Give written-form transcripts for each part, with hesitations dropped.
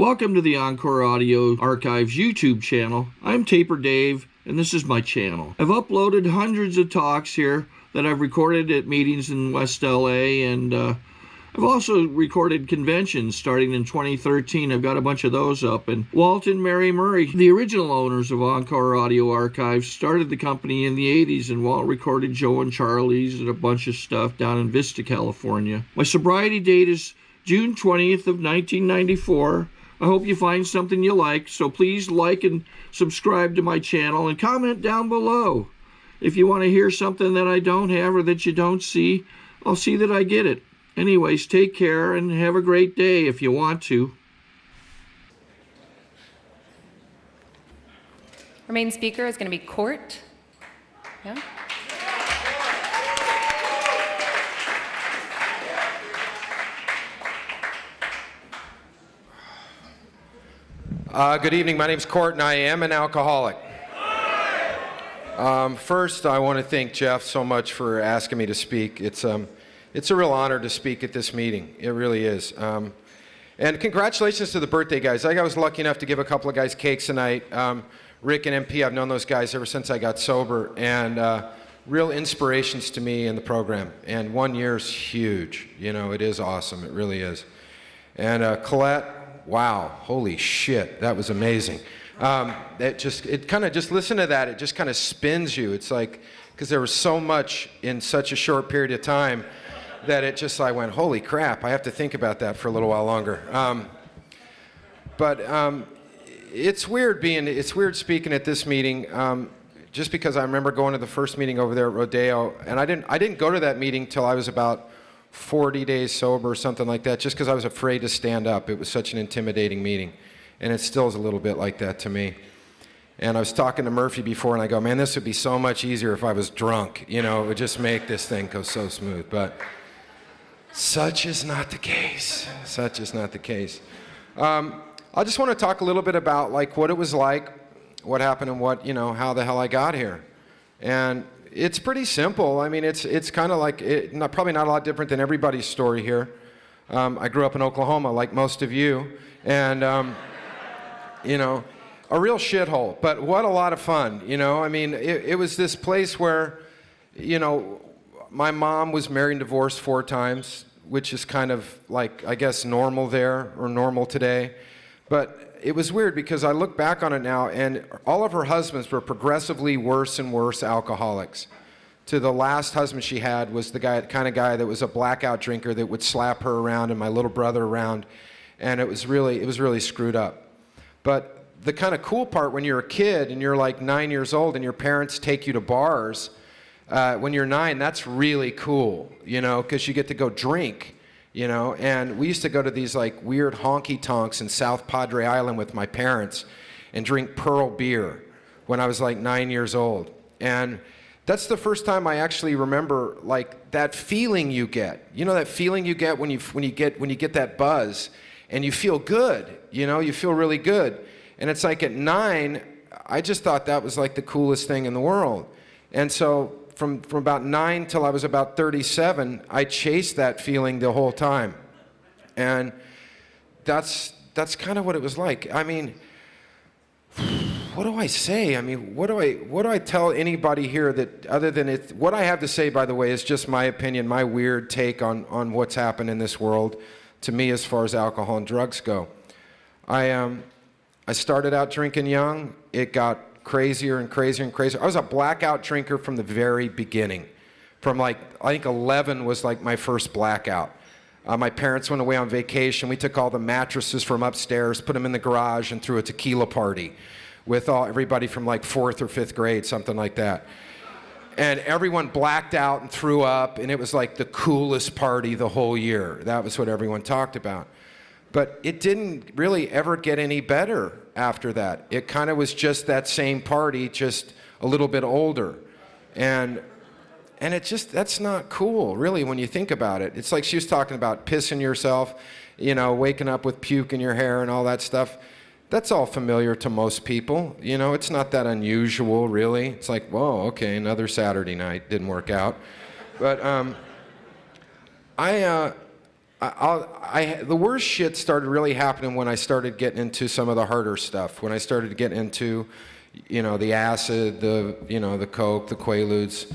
Welcome to the Encore Audio Archives YouTube channel. I'm Taper Dave, and this is my channel. I've uploaded hundreds of talks here that I've recorded at meetings in West LA, and I've also recorded conventions starting in 2013. I've got a bunch of those up. And Walt and Mary Murray, the original owners of Encore Audio Archives, started the company in the 80s, and Walt recorded Joe and Charlie's and a bunch of stuff down in Vista, California. My sobriety date is June 20th of 1994. I hope you find something you like, so please like and subscribe to my channel and comment down below. If you want to hear something that I don't have or that you don't see, I'll see that I get it. Anyways, take care and have a great day if you want to. Our main speaker is going to be Cort. Yeah. Good evening. My name's Cort, and I am an alcoholic. First, I want to thank Jeff so much for asking me to speak. It's a real honor to speak at this meeting. It really is. And congratulations to the birthday guys. I was lucky enough to give a couple of guys cakes tonight. Rick and MP, I've known those guys ever since I got sober, and real inspirations to me in the program. And 1 year's huge. You know, it is awesome. It really is. And Colette, wow, holy shit, that was amazing. It kind of just listen to that. It just kind of spins you. It's like, because there was so much in such a short period of time that it just, I went, holy crap, I have to think about that for a little while longer. It's weird speaking at this meeting, just because I remember going to the first meeting over there at Rodeo, and I didn't go to that meeting till I was about 40 days sober or something like that, just because I was afraid to stand up. It was such an intimidating meeting, and it still is a little bit like that to me. And I was talking to Murphy before, and I go, man, this would be so much easier if I was drunk. You know, it would just make this thing go so smooth. But such is not the case. Such is not the case. I just want to talk a little bit about like what it was like, what happened, and what, you know, how the hell I got here. And it's pretty simple. I mean, it's kind of like, probably not a lot different than everybody's story here. I grew up in Oklahoma, like most of you, and you know, a real shithole, but what a lot of fun, you know? I mean, it was this place where, you know, my mom was married and divorced 4 times, which is kind of like, I guess, normal there, or normal today. But it was weird because I look back on it now, and all of her husbands were progressively worse and worse alcoholics. To the last husband she had was the kind of guy that was a blackout drinker that would slap her around and my little brother around, and it was really screwed up. But the kind of cool part when you're a kid and you're like 9 years old and your parents take you to bars, when you're 9, that's really cool, you know, because you get to go drink. You know, and we used to go to these like weird honky-tonks in South Padre Island with my parents and drink Pearl beer when I was like 9 years old. And that's the first time I actually remember like that feeling you get. You know, that feeling you get when you get that buzz and you feel good, you know, you feel really good. And it's like at 9, I just thought that was like the coolest thing in the world. And so from about 9 till I was about 37, I chased that feeling the whole time. And that's kind of what it was like. I mean, what do I say? I mean, what do I tell anybody here that other than it? What I have to say, by the way, is just my opinion, my weird take on what's happened in this world to me as far as alcohol and drugs go. I started out drinking young. It got crazier and crazier and crazier. I was a blackout drinker from the very beginning. From like, I think 11 was like my first blackout. My parents went away on vacation. We took all the mattresses from upstairs, put them in the garage, and threw a tequila party with everybody from like 4th or 5th grade, something like that. And everyone blacked out and threw up, and it was like the coolest party the whole year. That was what everyone talked about. But it didn't really ever get any better after that. It kind of was just that same party, just a little bit older. And it just, that's not cool, really, when you think about it. It's like she was talking about pissing yourself, you know, waking up with puke in your hair and all that stuff. That's all familiar to most people. You know, it's not that unusual, really. It's like, whoa, okay, another Saturday night, didn't work out. But the worst shit started really happening when I started getting into some of the harder stuff. When I started to get into, the acid, the coke, the Quaaludes.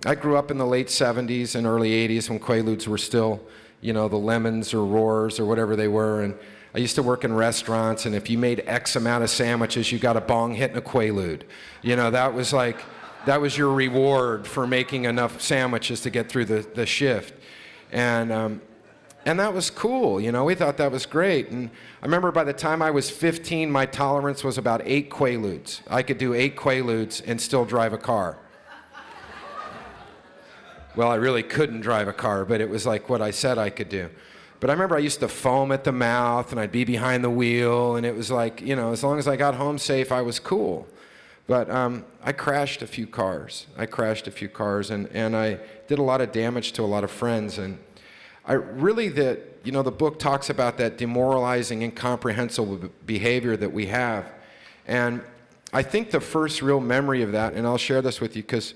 I grew up in the late 70s and early 80s when Quaaludes were still, the lemons or roars or whatever they were. And I used to work in restaurants, and if you made X amount of sandwiches, you got a bong hit and a Quaalude. That was your reward for making enough sandwiches to get through the shift. And that was cool, we thought that was great. And I remember by the time I was 15, my tolerance was about 8 Quaaludes. I could do 8 Quaaludes and still drive a car. Well, I really couldn't drive a car, but it was like what I said I could do. But I remember I used to foam at the mouth, and I'd be behind the wheel, and it was like, as long as I got home safe, I was cool. But I crashed a few cars. And I did a lot of damage to a lot of friends. And the book talks about that demoralizing, incomprehensible behavior that we have. And I think the first real memory of that, and I'll share this with you because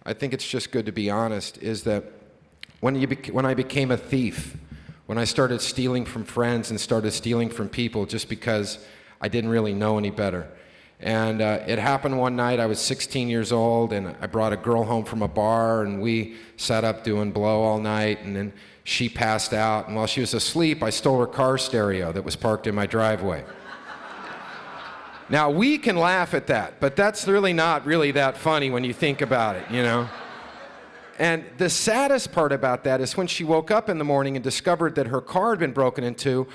I think it's just good to be honest, is that when I became a thief, when I started stealing from friends and started stealing from people just because I didn't really know any better. And it happened one night. I was 16 years old, and I brought a girl home from a bar, and we sat up doing blow all night, and then she passed out. And while she was asleep, I stole her car stereo that was parked in my driveway. Now, we can laugh at that, but that's really not really that funny when you think about it, And the saddest part about that is when she woke up in the morning and discovered that her car had been broken into,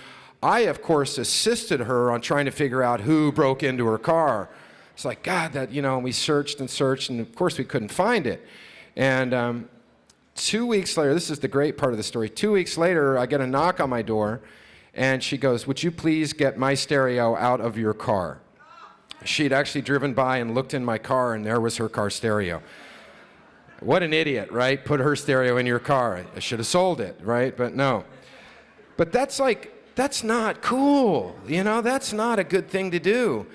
I, of course, assisted her on trying to figure out who broke into her car. It's like, God, we searched, and of course we couldn't find it. And 2 weeks later, this is the great part of the story, 2 weeks later, I get a knock on my door, and she goes, "Would you please get my stereo out of your car?" She'd actually driven by and looked in my car, and there was her car stereo. What an idiot, right? Put her stereo in your car. I should have sold it, right? But no. But that's not cool, That's not a good thing to do.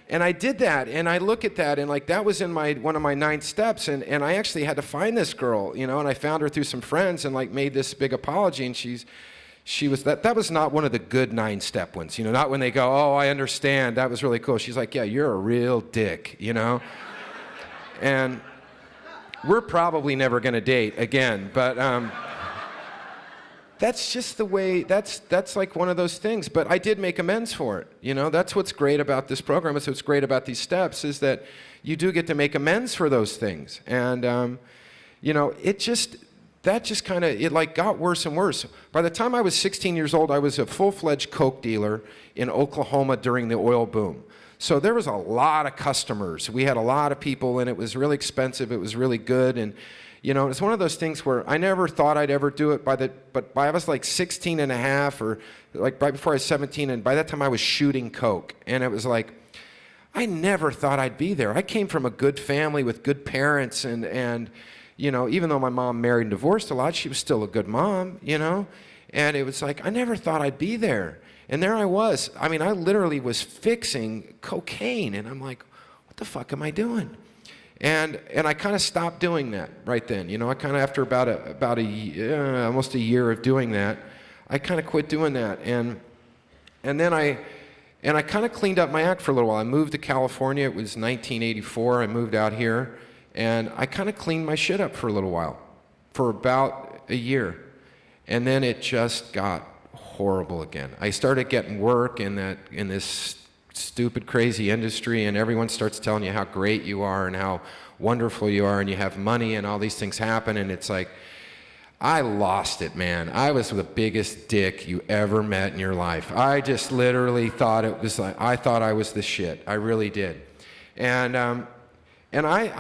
And I did that, and I look at that, and that was in one of my 9 steps, and I actually had to find this girl, and I found her through some friends and made this big apology, and she was that was not one of the good 9-step ones, not when they go, "Oh, I understand, that was really cool." She's like, "Yeah, you're a real dick," And we're probably never gonna date again, but that's just the way, that's like one of those things. But I did make amends for it. That's what's great about this program. That's what's great about these steps, is that you do get to make amends for those things. And, that just kind of, got worse and worse. By the time I was 16 years old, I was a full-fledged coke dealer in Oklahoma during the oil boom. So there was a lot of customers. We had a lot of people, and it was really expensive. It was really good. And, it's one of those things where I never thought I'd ever do it, but I was 16 and a half, or right before I was 17, and by that time I was shooting coke. And it was I never thought I'd be there. I came from a good family with good parents, and even though my mom married and divorced a lot, she was still a good mom, And it was I never thought I'd be there. And there I was. I mean, I literally was fixing cocaine, and I'm like, what the fuck am I doing? And I kind of stopped doing that right then. I kind of, after about almost a year of doing that, I kind of quit doing that. And then I kind of cleaned up my act for a little while. I moved to California. It was 1984. I moved out here, and I kind of cleaned my shit up for a little while, for about a year. And then it just got horrible again. I started getting work in this stupid, crazy industry, and everyone starts telling you how great you are and how wonderful you are, and you have money, and all these things happen, and it's I lost it, man. I was the biggest dick you ever met in your life. I just literally thought it was I thought I was the shit. I really did. And I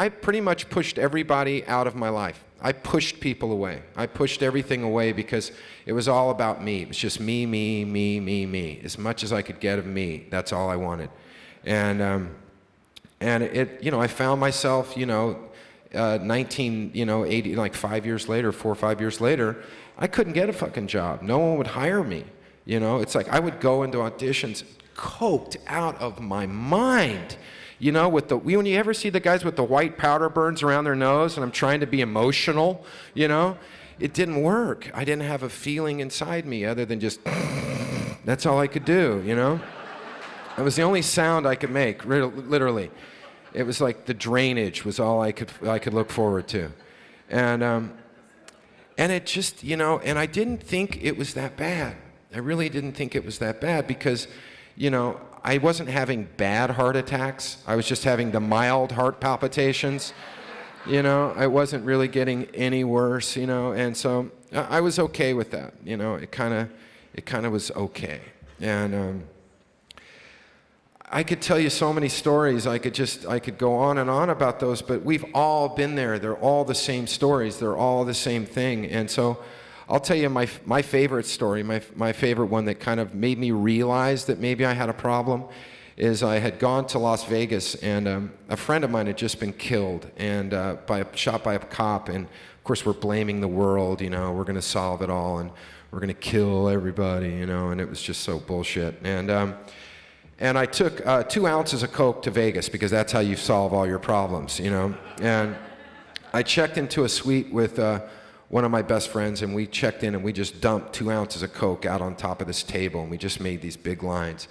pretty much pushed everybody out of my life. I pushed people away. I pushed everything away because it was all about me. It was just me, me, me, me, me. As much as I could get of me, that's all I wanted. And it, I found myself, 1980, 5 years later, 4 or 5 years later, I couldn't get a fucking job. No one would hire me. It's I would go into auditions coked out of my mind. When you ever see the guys with the white powder burns around their nose, and I'm trying to be emotional, it didn't work. I didn't have a feeling inside me other than just, that's all I could do, you know? It was the only sound I could make, literally. It was like the drainage was all I could look forward to. And it just, you know, and I didn't think it was that bad. I really didn't think it was that bad because, you know, I wasn't having bad heart attacks. I was just having the mild heart palpitations. You know, I wasn't really getting any worse, you know, and so I was okay with that. You know, it kind of was okay. And I could tell you so many stories. I could go on and on about those, but we've all been there. They're all the same stories. They're all the same thing. And so I'll tell you my favorite story, my favorite one that kind of made me realize that maybe I had a problem is I had gone to Las Vegas, and a friend of mine had just been killed and shot by a cop. And of course we're blaming the world, you know, we're going to solve it all and we're going to kill everybody, you know, and it was just so bullshit. And I took 2 ounces of Coke to Vegas because that's how you solve all your problems, you know. And I checked into a suite with one of my best friends, and we checked in and we just dumped 2 ounces of Coke out on top of this table, and we just made these big lines.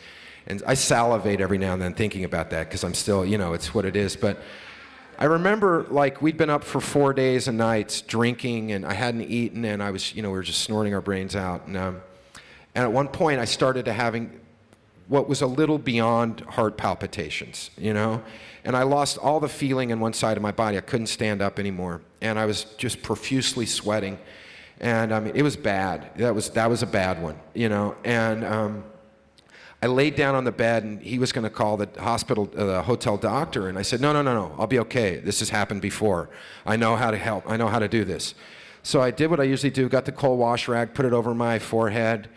And I salivate every now and then thinking about that because I'm still, you know, it's what it is. But I remember, like, we'd been up for 4 days and nights drinking, and I hadn't eaten, and I was, you know, we were just snorting our brains out. And at one point I started to having what was a little beyond heart palpitations, you know? And I lost all the feeling in one side of my body. I couldn't stand up anymore. And I was just profusely sweating. And I mean, it was bad. That was a bad one, you know? And I laid down on the bed, and he was gonna call the hotel doctor. And I said, no, I'll be okay. This has happened before. I know how to help. I know how to do this. So I did what I usually do, got the cold wash rag, put it over my forehead,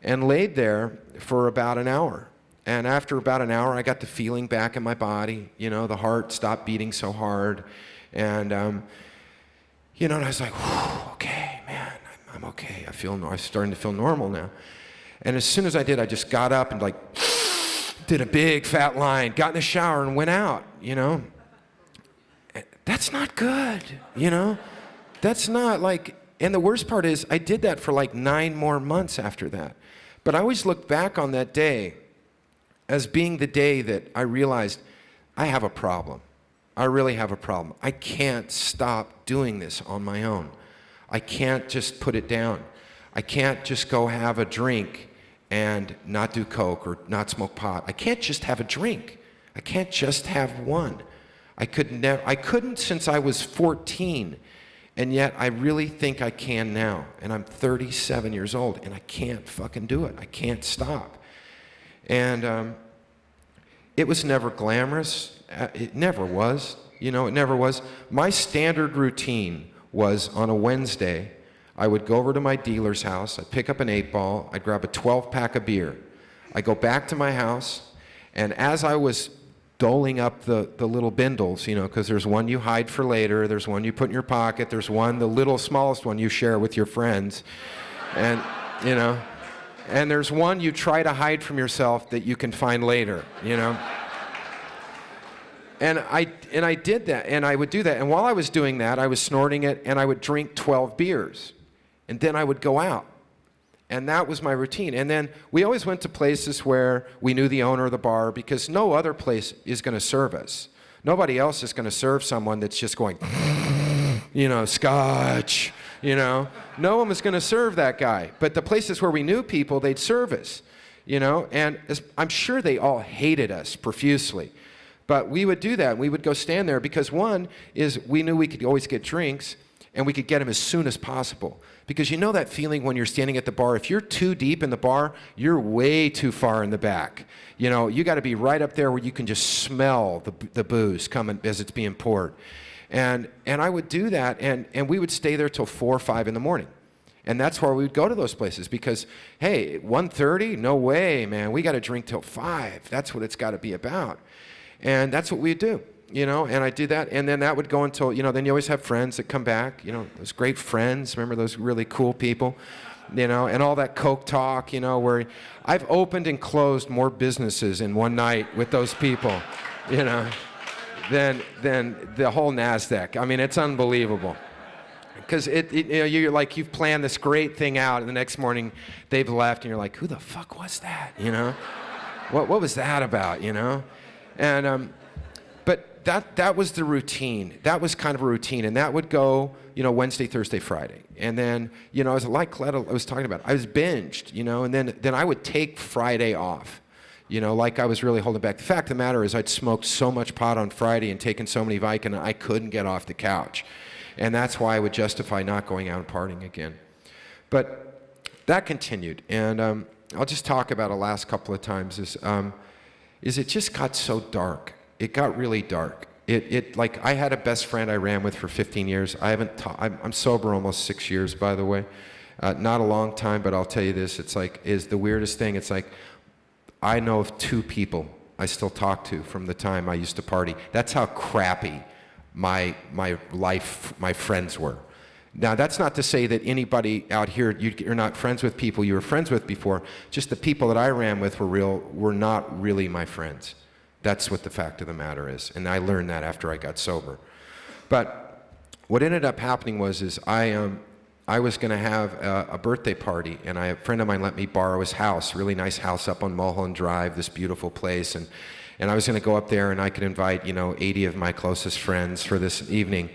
and laid there for about an hour. And after about an hour, I got the feeling back in my body. You know, the heart stopped beating so hard. And, you know, and I was like, okay, man, I'm okay. I'm starting to feel normal now. And as soon as I did, I just got up and, like, did a big fat line, got in the shower and went out, you know. That's not good, you know. That's not like, and the worst part is I did that for like 9 more months after that. But I always look back on that day as being the day that I realized I have a problem. I really have a problem. I can't stop doing this on my own. I can't just put it down. I can't just go have a drink and not do Coke or not smoke pot. I can't just have a drink. I can't just have one. I couldn't since I was 14, and yet I really think I can now. And I'm 37 years old, and I can't fucking do it. I can't stop. And it was never glamorous. It never was. You know, it never was. My standard routine was on a Wednesday, I would go over to my dealer's house, I'd pick up an 8-ball, I'd grab a 12-pack of beer. I'd go back to my house, and as I was doling up the little bindles, you know, because there's one you hide for later, there's one you put in your pocket, there's one, the little smallest one you share with your friends, and, you know, and there's one you try to hide from yourself that you can find later, you know. And I did that, and I would do that, and while I was doing that, I was snorting it, and I would drink 12 beers, and then I would go out. And that was my routine. And then we always went to places where we knew the owner of the bar because no other place is going to serve us. Nobody else is going to serve someone that's just going, you know, scotch, you know. No one was going to serve that guy. But the places where we knew people, they'd serve us, you know. And I'm sure they all hated us profusely. But we would do that. We would go stand there because one is we knew we could always get drinks, and we could get them as soon as possible. Because you know that feeling when you're standing at the bar, if you're too deep in the bar, you're way too far in the back. You know, you got to be right up there where you can just smell the booze coming as it's being poured. And I would do that, and we would stay there till 4 or 5 in the morning. And that's where we would go to those places because, hey, 1:30? No way, man. We got to drink till 5. That's what it's got to be about. And that's what we'd do. You know, and I did that, and then that would go until, you know, then you always have friends that come back, you know, those great friends, remember those really cool people, you know, and all that Coke talk, you know, where I've opened and closed more businesses in one night with those people, you know, than the whole NASDAQ. I mean, it's unbelievable. Because you're like, you've planned this great thing out, and the next morning they've left, and you're like, who the fuck was that, What was that about, And, but that was the routine. That was kind of a routine, and that would go, Wednesday, Thursday, Friday. And then, as like Coletta was talking about, I was binged, and then I would take Friday off, like I was really holding back. The fact of the matter is I'd smoked so much pot on Friday and taken so many Vicodin, I couldn't get off the couch. And that's why I would justify not going out and partying again. But that continued, and I'll just talk about it last couple of times, is it just got so dark. It got really dark. Like, I had a best friend I ran with for 15 years. I'm sober almost 6 years, by the way. Not a long time, but I'll tell you this, is the weirdest thing. It's like, I know of 2 people I still talk to from the time I used to party. That's how crappy my life, my friends were. Now, that's not to say that anybody out here, you're not friends with people you were friends with before. Just the people that I ran with were not really my friends. That's what the fact of the matter is. And I learned that after I got sober. But what ended up happening was I was going to have a birthday party, and a friend of mine let me borrow his house, really nice house up on Mulholland Drive, this beautiful place. And I was going to go up there, and I could invite, 80 of my closest friends for this evening.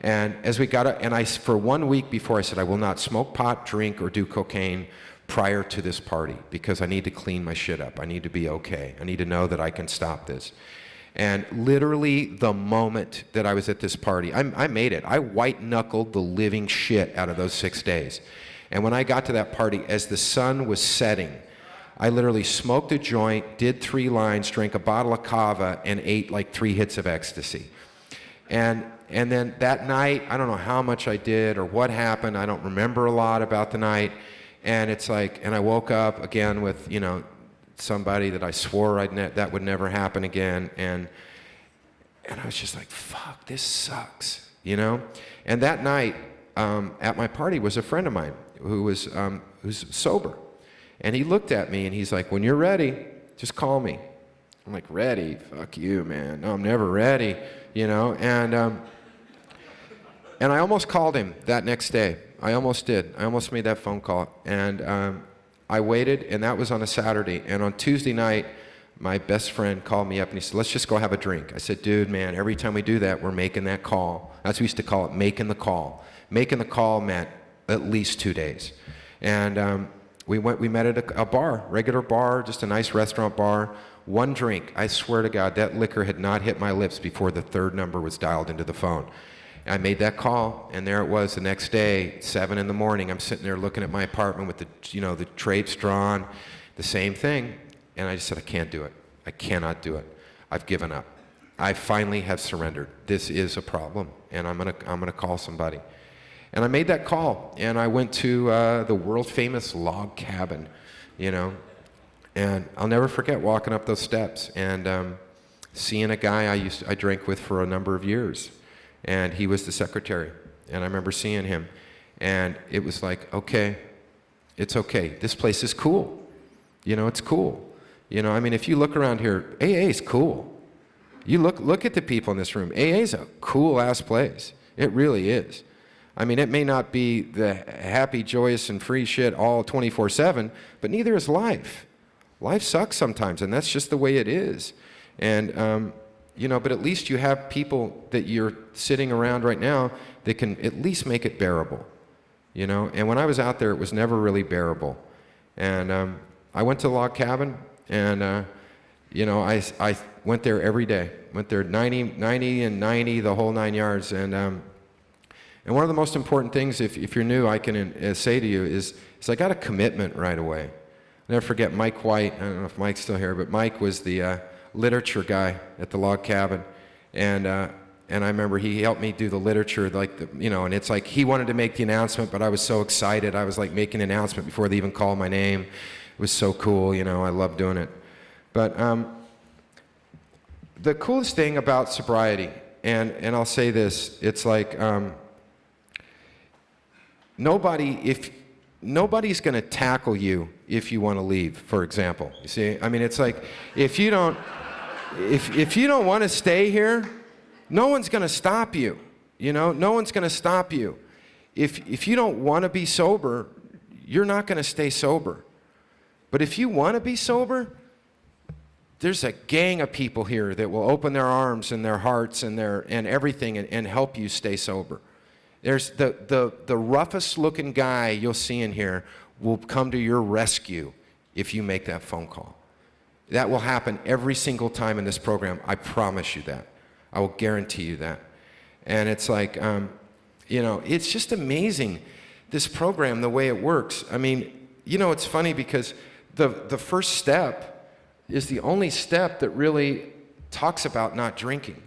And as we got up, for 1 week before, I said, I will not smoke pot, drink, or do cocaine prior to this party, because I need to clean my shit up. I need to be okay. I need to know that I can stop this. And literally the moment that I was at this party, I made it. I white-knuckled the living shit out of those 6 days. And when I got to that party, as the sun was setting, I literally smoked a joint, did 3 lines, drank a bottle of cava, and ate like 3 hits of ecstasy. And then that night, I don't know how much I did or what happened. I don't remember a lot about the night. And it's like, and I woke up again with, somebody that I swore that would never happen again. And I was just like, fuck, this sucks, And that night at my party was a friend of mine who's sober. And he looked at me and he's like, when you're ready, just call me. I'm like, ready? Fuck you, man. No, I'm never ready, And I almost called him that next day. I almost did. I almost made that phone call. And I waited, and that was on a Saturday. And on Tuesday night, my best friend called me up and he said, let's just go have a drink. I said, dude, man, every time we do that, we're making that call. That's what we used to call it, making the call. Making the call meant at least 2 days. And we met at a bar, regular bar, just a nice restaurant bar. 1 drink. I swear to God, that liquor had not hit my lips before the 3rd number was dialed into the phone. I made that call, and there it was the next day, 7 in the morning. I'm sitting there looking at my apartment with the drapes drawn, the same thing. And I just said, I can't do it. I cannot do it. I've given up. I finally have surrendered. This is a problem, and I'm gonna call somebody. And I made that call, and I went to the world-famous log cabin, And I'll never forget walking up those steps and seeing a guy I drank with for a number of years. And he was the secretary. And I remember seeing him. And it was like, okay, it's okay. This place is cool. It's cool. If you look around here, AA is cool. You look at the people in this room. AA is a cool-ass place. It really is. It may not be the happy, joyous, and free shit all 24/7, but neither is life. Life sucks sometimes, and that's just the way it is. And, but at least you have people that you're sitting around right now that can at least make it bearable, And when I was out there, it was never really bearable. And I went to the log cabin, and, I went there every day. Went there 90 and 90, the whole 9 yards. And one of the most important things, if you're new, I can say to you is I got a commitment right away. I'll never forget Mike White. I don't know if Mike's still here, but Mike was the literature guy at the log cabin, and I remember he helped me do the literature, and it's like he wanted to make the announcement, but I was so excited. I was like making an announcement before they even called my name. It was so cool, I loved doing it. But the coolest thing about sobriety, and I'll say this, it's like nobody's going to tackle you if you want to leave, for example. You see, it's like if you don't want to stay here, no one's going to stop you. No one's going to stop you. if you don't want to be sober, you're not going to stay sober. But if you want to be sober, there's a gang of people here that will open their arms and their hearts and everything and help you stay sober. There's the roughest looking guy you'll see in here will come to your rescue if you make that phone call. That will happen every single time in this program. I promise you that. I will guarantee you that. And it's like, you know, it's just amazing, this program, the way it works. I mean, you know, it's funny because the first step is the only step that really talks about not drinking.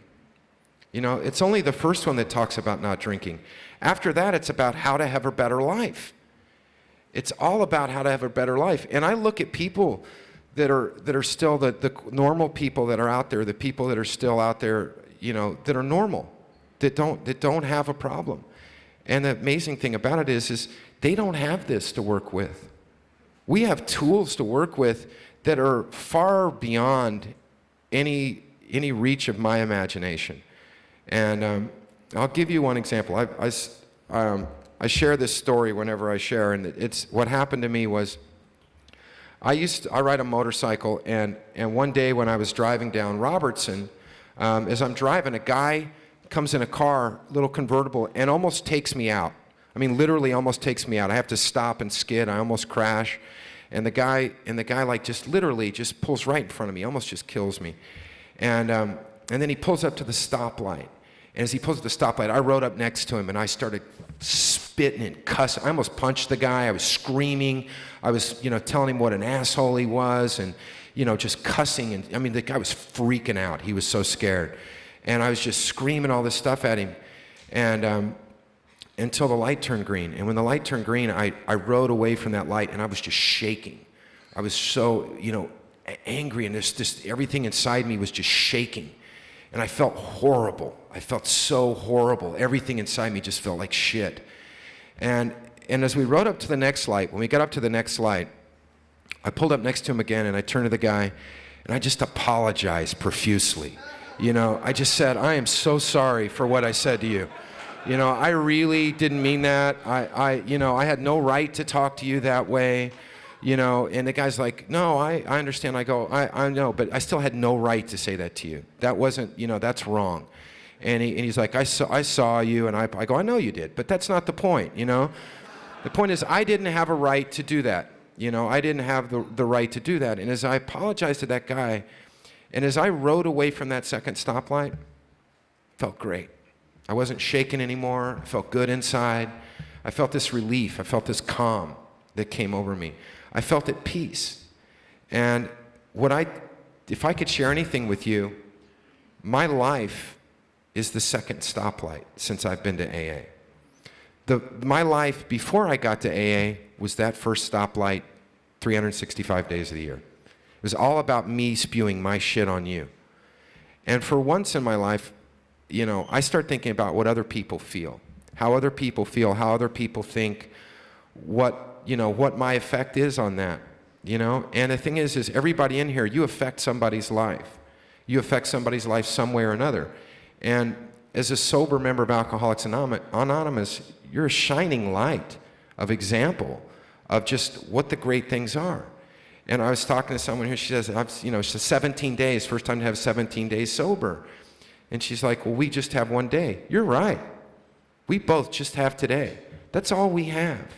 You know, it's only the first one that talks about not drinking. After that, it's about how to have a better life. It's all about how to have a better life. And I look at people that are still the normal people that are out there, the people that are still out there, you know, that are normal, that don't have a problem. And the amazing thing about it is they don't have this to work with. We have tools to work with that are far beyond any reach of my imagination. And I'll give you one example. I share this story whenever I share, and it's what happened to me was I ride a motorcycle, and one day when I was driving down Robertson, as I'm driving, a guy comes in a car, little convertible, and almost takes me out. I mean, literally almost takes me out. I have to stop and skid. I almost crash. And the guy like just literally just pulls right in front of me, almost just kills me. And then he pulls up to the stoplight. And as he pulls up to the stoplight, I rode up next to him and I started spitting and cussing. I almost punched the guy. I was screaming. I was, you know, telling him what an asshole he was and, you know, just cussing. And I mean, the guy was freaking out. He was so scared. And I was just screaming all this stuff at him. And until the light turned green. And when the light turned green, I rode away from that light and I was just shaking. I was so, you know, angry, and this everything inside me was just shaking. And I felt horrible. I felt so horrible. Everything inside me just felt like shit. And as we rode up to the next light, when we got up to the next light, I pulled up next to him again and I turned to the guy and I just apologized profusely. You know, I just said, I am so sorry for what I said to you. You know, I really didn't mean that. You know, I had no right to talk to you that way. You know, and the guy's like, no, I understand. I go, I know, but I still had no right to say that to you. That wasn't, you know, that's wrong. And he's like, I saw you, and I go, I know you did, but that's not the point, you know. The point is, I didn't have a right to do that. You know, I didn't have the right to do that. And as I apologized to that guy, and as I rode away from that second stoplight, felt great. I wasn't shaking anymore. I felt good inside. I felt this relief. I felt this calm that came over me. I felt at peace. And if I could share anything with you, my life is the second stoplight since I've been to AA. My life before I got to AA was that first stoplight 365 days of the year. It was all about me spewing my shit on you. And for once in my life, you know, I start thinking about what other people feel, how other people feel, how other people think, what my effect is on that, you know? And the thing is everybody in here, you affect somebody's life. You affect somebody's life some way or another. And as a sober member of Alcoholics Anonymous, you're a shining light of example of just what the great things are. And I was talking to someone here, she says, she says 17 days, first time to have 17 days sober. And she's like, well, we just have one day. You're right. We both just have today. That's all we have.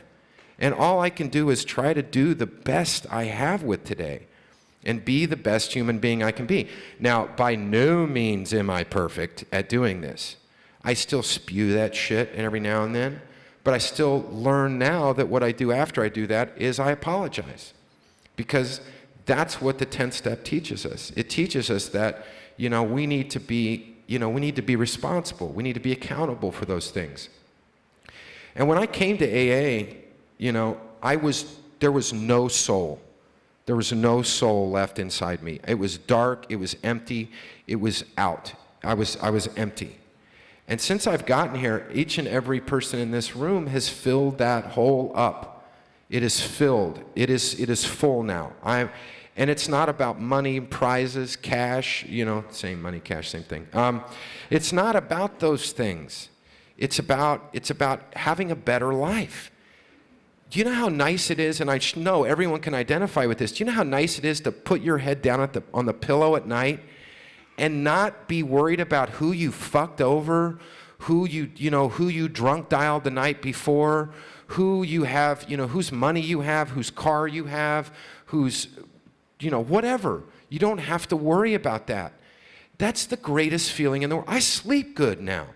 And all I can do is try to do the best I have with today and be the best human being I can be. Now, by no means am I perfect at doing this. I still spew that shit every now and then, but I still learn now that what I do after I do that is I apologize. Because that's what the 10th step teaches us. It teaches us that, you know, we need to be responsible. We need to be accountable for those things. And when I came to AA, you know, there was no soul. There was no soul left inside me. It was dark, it was empty, it was out. I was empty. And since I've gotten here, each and every person in this room has filled that hole up. It is filled. It is full now. And it's not about money, prizes, cash, you know, same money, cash, same thing. It's not about those things. It's about having a better life. Do you know how nice it is, and I know everyone can identify with this, do you know how nice it is to put your head down on the pillow at night and not be worried about who you fucked over, who you drunk dialed the night before, who you have, whose money you have, whose car you have, whose, whatever. You don't have to worry about that. That's the greatest feeling in the world. I sleep good now.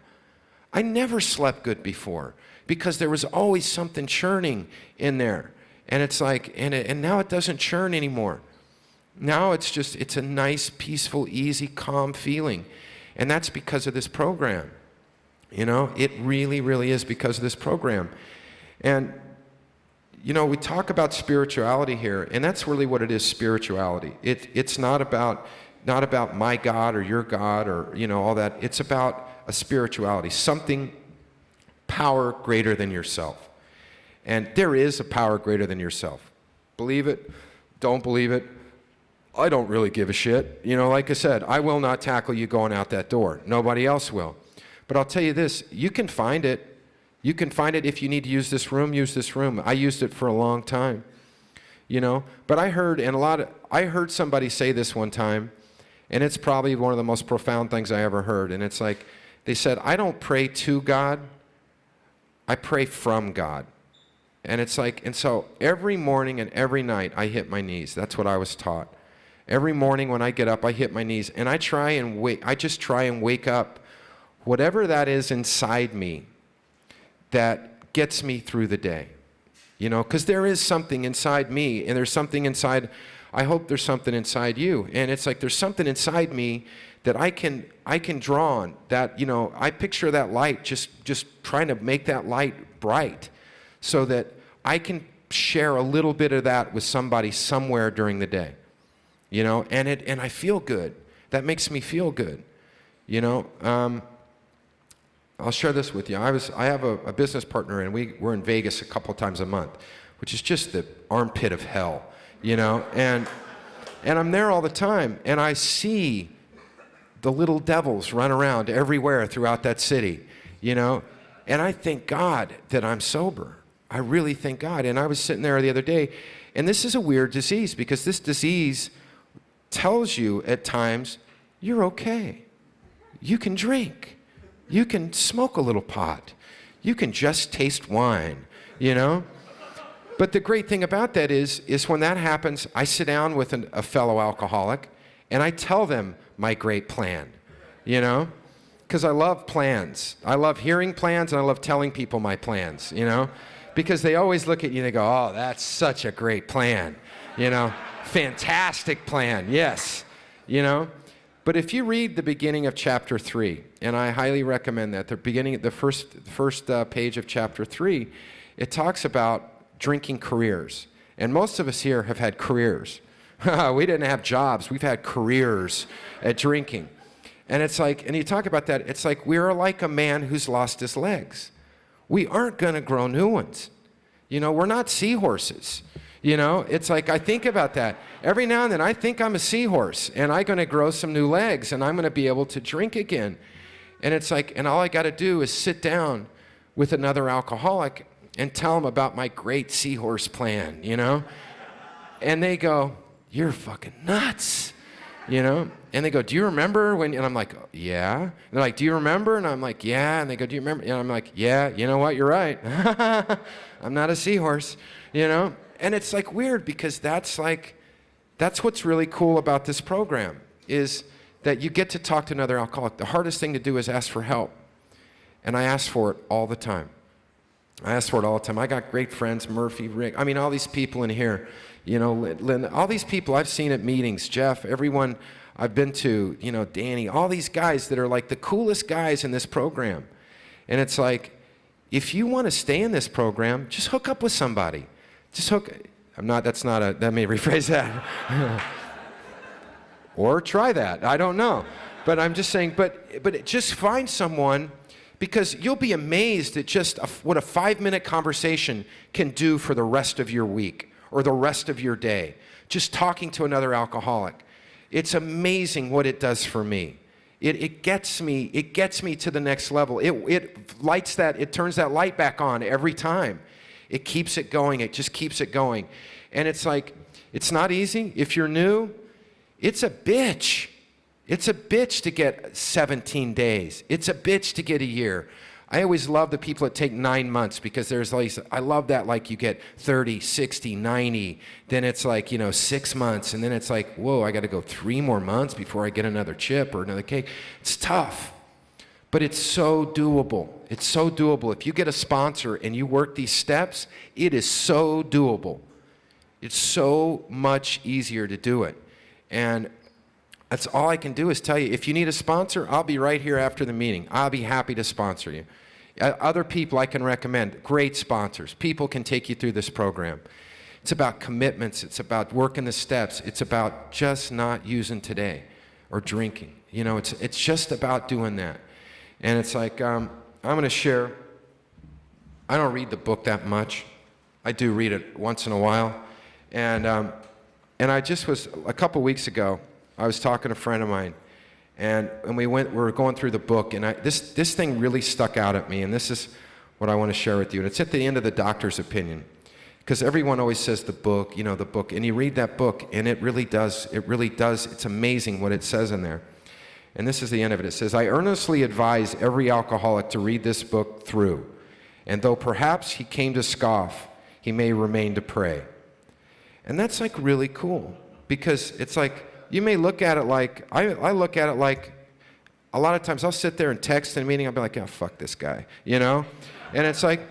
I never slept good before because there was always something churning in there. And it's like, and now it doesn't churn anymore. Now it's a nice, peaceful, easy, calm feeling. And that's because of this program. It really, really is because of this program. And, we talk about spirituality here, and that's really what it is, spirituality. It's not about my God or your God or, all that. It's about a spirituality, something, power greater than yourself. And there is a power greater than yourself. Believe it, don't believe it, I don't really give a shit. Like I said, I will not tackle you going out that door. Nobody else will. But I'll tell you this, you can find it. You can find it if you need to use this room, use this room. I used it for a long time, But I heard somebody say this one time, and it's probably one of the most profound things I ever heard. And it's like, they said, I don't pray to God, I pray from God. And it's like, and so every morning and every night I hit my knees. That's what I was taught. Every morning when I get up, I hit my knees, and I just try and wake up whatever that is inside me that gets me through the day. Because there is something inside me, and there's something inside, I hope there's something inside you. And it's like there's something inside me that I can draw on, that, I picture that light, just trying to make that light bright so that I can share a little bit of that with somebody somewhere during the day. And I feel good. That makes me feel good. I'll share this with you. I have a business partner, and we're in Vegas a couple times a month, which is just the armpit of hell, and I'm there all the time, and I see the little devils run around everywhere throughout that city, and I thank God that I'm sober. I really thank God. And I was sitting there the other day, and this is a weird disease, because this disease tells you at times, you're okay. You can drink. You can smoke a little pot. You can just taste wine, But the great thing about that is when that happens, I sit down with a fellow alcoholic, and I tell them my great plan, because I love plans. I love hearing plans, and I love telling people my plans, because they always look at you and they go, oh, that's such a great plan, fantastic plan, yes, But if you read the beginning of chapter 3, and I highly recommend that, the first page of chapter 3, it talks about drinking careers. And most of us here have had careers. We didn't have jobs. We've had careers at drinking. And it's like, and you talk about that, it's like we're like a man who's lost his legs. We aren't going to grow new ones. We're not seahorses. It's like I think about that. Every now and then I think I'm a seahorse, and I'm going to grow some new legs, and I'm going to be able to drink again. And it's like, and all I got to do is sit down with another alcoholic and tell them about my great seahorse plan, And they go, you're fucking nuts, And they go, do you remember when, and I'm like, yeah. And they're like, do you remember? And I'm like, yeah. And they go, do you remember? And I'm like, yeah, you know what, you're right. I'm not a seahorse, And it's like weird, because that's what's really cool about this program, is that you get to talk to another alcoholic. The hardest thing to do is ask for help. And I ask for it all the time. I got great friends, Murphy, Rick, all these people in here, Lynn, all these people I've seen at meetings, Jeff, everyone I've been to, Danny, all these guys that are like the coolest guys in this program. And it's like, if you want to stay in this program, just hook up with somebody. Let me rephrase that. Or try that, I don't know. But I'm just saying, but just find someone, because you'll be amazed at just what a 5-minute conversation can do for the rest of your week or the rest of your day. Just talking to another alcoholic. It's amazing what it does for me. It gets me to the next level. It lights that, it turns that light back on every time. It keeps it going, it just keeps it going. And it's like, it's not easy. If you're new, it's a bitch. It's a bitch to get 17 days. It's a bitch to get a year. I always love the people that take 9 months, because there's like, I love that, like you get 30, 60, 90, then it's like, 6 months, and then it's like, whoa, I got to go 3 more months before I get another chip or another cake. It's tough, but it's so doable. It's so doable. If you get a sponsor and you work these steps, it is so doable. It's so much easier to do it. And that's all I can do is tell you, if you need a sponsor, I'll be right here after the meeting. I'll be happy to sponsor you. Other people I can recommend, great sponsors. People can take you through this program. It's about commitments. It's about working the steps. It's about just not using today or drinking. It's just about doing that. And it's like, I'm going to share, I don't read the book that much. I do read it once in a while. And I just was, a couple weeks ago, I was talking to a friend of mine, and we were going through the book, and this thing really stuck out at me, and this is what I want to share with you. And it's at the end of the doctor's opinion, because everyone always says the book, the book, and you read that book, and it really does, it's amazing what it says in there. And this is the end of it. It says, "I earnestly advise every alcoholic to read this book through, and though perhaps he came to scoff, he may remain to pray." And that's like really cool, because it's like, you may look at it like, I look at it like, a lot of times I'll sit there and text in a meeting, I'll be like, oh, fuck this guy, And it's like,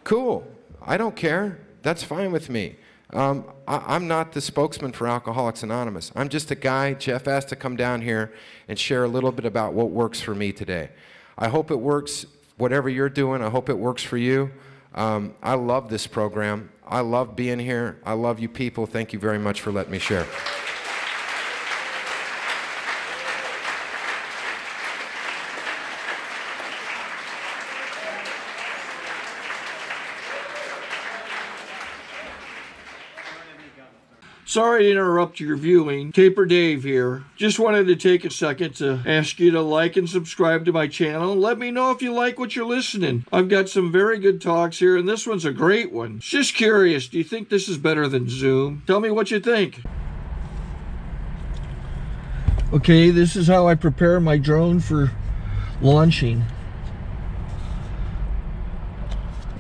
cool, I don't care, that's fine with me. I'm not the spokesman for Alcoholics Anonymous. I'm just a guy. Jeff asked to come down here and share a little bit about what works for me today. I hope it works, whatever you're doing, I hope it works for you. I love this program. I love being here. I love you people. Thank you very much for letting me share. Sorry to interrupt your viewing. Taper Dave here. Just wanted to take a second to ask you to like and subscribe to my channel. Let me know if you like what you're listening. I've got some very good talks here, and this one's a great one. Just curious, do you think this is better than Zoom? Tell me what you think. Okay, this is how I prepare my drone for launching.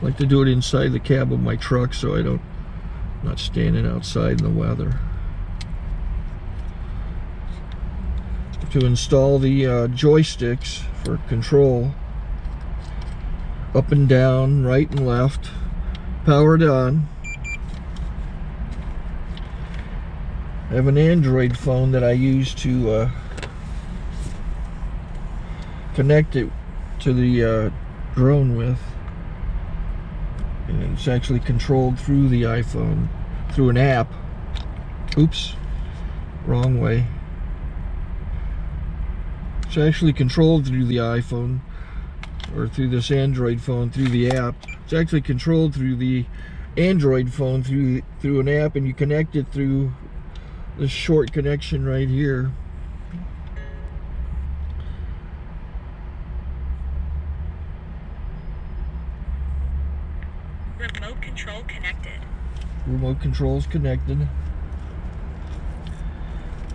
I like to do it inside the cab of my truck so I'm not standing outside in the weather. To install the joysticks for control, up and down, right and left, powered on. I have an Android phone that I use to connect it to the drone with. And it's actually controlled through the iPhone, through an app. Oops, wrong way. It's actually controlled through the iPhone, or through this Android phone, through the app. It's actually controlled through the Android phone, through an app, and you connect it through this short connection right here. Remote control connected. Remote control's connected.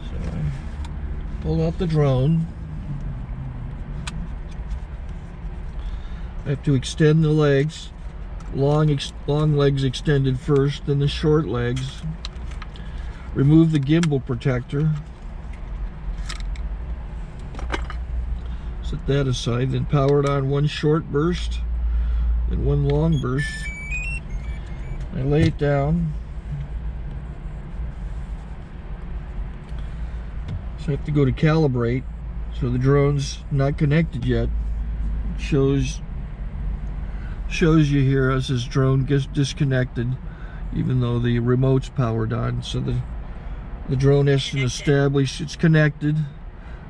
So I pull out the drone. I have to extend the legs. Long legs extended first, then the short legs. Remove the gimbal protector. Set that aside, then power it on one short burst and one long burst. I lay it down. So I have to go to calibrate. So the drone's not connected yet. It shows you here as this drone gets disconnected, even though the remote's powered on. So the drone has to establish it's connected.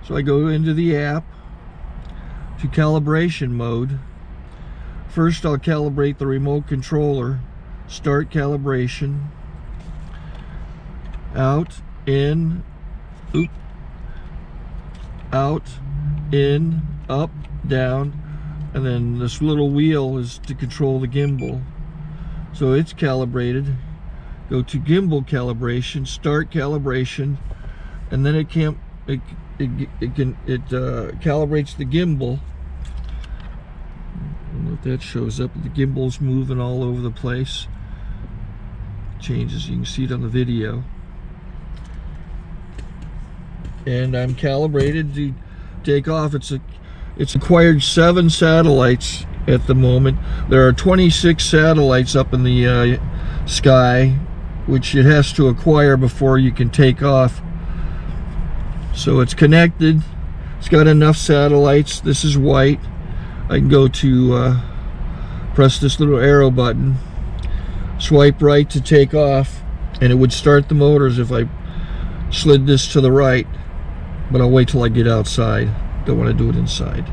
So I go into the app to calibration mode. First I'll calibrate the remote controller. Start calibration. Out, in, out, in, up, down, and then this little wheel is to control the gimbal. So it's calibrated. Go to gimbal calibration, start calibration, and then it calibrates the gimbal. I don't know if that shows up. The gimbal's moving all over the place. Changes, you can see it on the video. And I'm calibrated to take off. It's acquired 7 satellites at the moment. There are 26 satellites up in the sky, which it has to acquire before you can take off. So it's connected. It's got enough satellites. This is white. I can go to press this little arrow button, swipe right to take off, and it would start the motors if I slid this to the right, but I'll wait till I get outside. Don't want to do it inside.